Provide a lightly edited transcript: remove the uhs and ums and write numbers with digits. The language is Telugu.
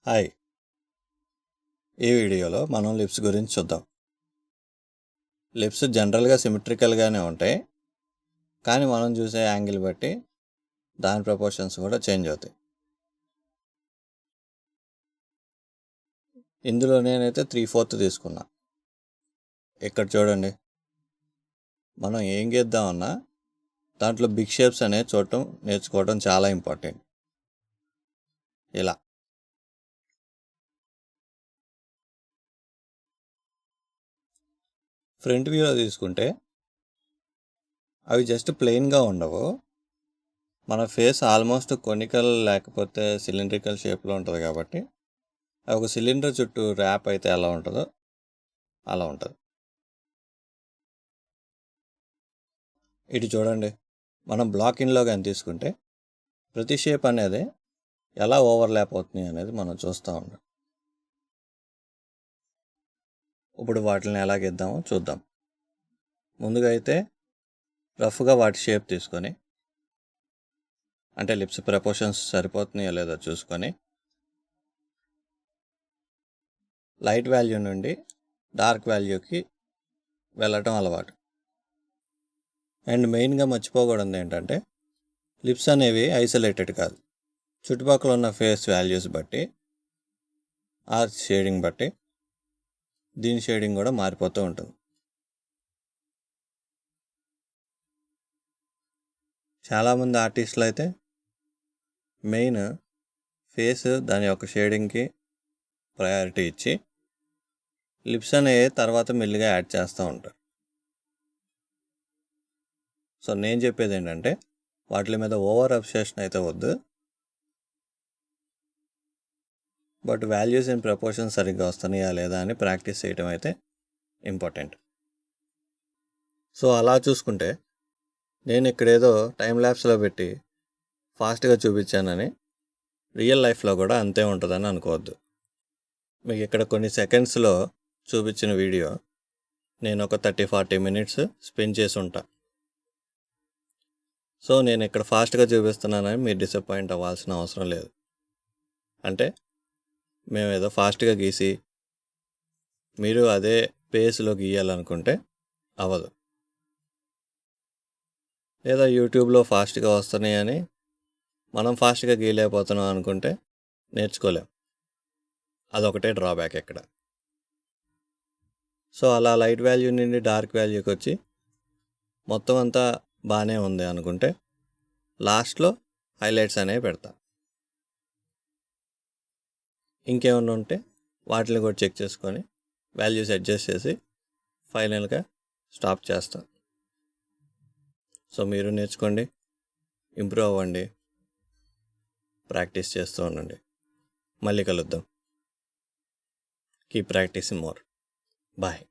హాయ్. ఈ వీడియోలో మనం లిప్స్ గురించి చూద్దాం. లిప్స్ జనరల్గా సిమెట్రికల్గానే ఉంటాయి, కానీ మనం చూసే యాంగిల్ బట్టి దాని ప్రపోర్షన్స్ కూడా చేంజ్ అవుతాయి. ఇందులో నేనైతే 3/4 తీసుకున్నా. ఇక్కడ చూడండి, మనం ఏం గీద్దామన్నా దాంట్లో బిగ్ షేప్స్ అనేవి చూడటం నేర్చుకోవడం చాలా ఇంపార్టెంట్. ఇలా ఫ్రంట్ వ్యూలో తీసుకుంటే అవి జస్ట్ ప్లెయిన్గా ఉండవు. మన ఫేస్ ఆల్మోస్ట్ కొనికల్ లేకపోతే సిలిండ్రికల్ షేప్లో ఉంటుంది కాబట్టి ఒక సిలిండర్ చుట్టూ ర్యాప్ అయితే ఎలా ఉంటుందో అలా ఉంటుంది. ఇటు చూడండి, మనం బ్లాక్ ఇన్లో కానీ తీసుకుంటే ప్రతి షేప్ అనేది ఎలా ఓవర్లాప్ అవుతుంది అనేది మనం చూస్తూ ఉన్నాం. ఇప్పుడు వాటిని ఎలా గీద్దామో చూద్దాం. ముందుగా అయితే రఫ్గా వాటి షేప్ తీసుకొని, అంటే లిప్స్ ప్రపోర్షన్స్ సరిపోతున్నాయో లేదో చూసుకొని లైట్ వాల్యూ నుండి డార్క్ వాల్యూకి వెళ్ళటం అలవాటు. అండ్ మెయిన్గా మర్చిపోకూడదు ఏంటంటే లిప్స్ అనేవి ఐసోలేటెడ్ కాదు. చుట్టుపక్కల ఉన్న ఫేస్ వాల్యూస్ బట్టి ఆ షేడింగ్ బట్టి దీని షేడింగ్ కూడా మారిపోతూ ఉంటుంది. చాలామంది ఆర్టిస్టులు అయితే మెయిన్ ఫేస్ దాని యొక్క షేడింగ్కి ప్రయారిటీ ఇచ్చి లిప్స్ అనేవి తర్వాత మెల్లిగా యాడ్ చేస్తూ ఉంటారు. సో నేను చెప్పేది ఏంటంటే వాటి మీద ఓవర్ అబ్సెషన్ అయితే వద్దు, బట్ వాల్యూస్ అండ్ ప్రపోర్షన్స్ సరిగ్గా వస్తున్నాయా లేదా అని ప్రాక్టీస్ చేయడం అయితే ఇంపార్టెంట్. సో అలా చూసుకుంటే నేను ఇక్కడ ఏదో టైం ల్యాప్స్లో పెట్టి ఫాస్ట్గా చూపించానని రియల్ లైఫ్లో కూడా అంతే ఉంటుందని అనుకోవద్దు. మీకు ఇక్కడ కొన్ని సెకండ్స్లో చూపించిన వీడియో నేను ఒక 30-40 మినిట్స్ స్పెండ్ చేసి ఉంటా. సో నేను ఇక్కడ ఫాస్ట్గా చూపిస్తున్నానని మీరు డిసప్పాయింట్ అవ్వాల్సిన అవసరం లేదు. అంటే మేము ఏదో ఫాస్ట్గా గీసి మీరు అదే పేస్లో గీయాలనుకుంటే అవ్వదు. లేదా యూట్యూబ్లో ఫాస్ట్గా వస్తున్నాయని మనం ఫాస్ట్గా గీయలేకపోతున్నాం అనుకుంటే నేర్చుకోలేం. అదొకటే డ్రాబ్యాక్ ఇక్కడ. సో అలా లైట్ వాల్యూ నుండి డార్క్ వాల్యూకి వచ్చి మొత్తం అంతా బాగానే ఉంది అనుకుంటే లాస్ట్లో హైలైట్స్ అనేవి పెడతా. ఇంకేమన్నా ఉంటే వాటిని కూడా చెక్ చేసుకొని వాల్యూస్ అడ్జస్ట్ చేసి ఫైనల్గా స్టాప్ చేస్తాం. సో మీరు నేర్చుకోండి, ఇంప్రూవ్ అవ్వండి, ప్రాక్టీస్ చేస్తూ ఉండండి. మళ్ళీ కలుద్దాం. Keep practicing more. బాయ్.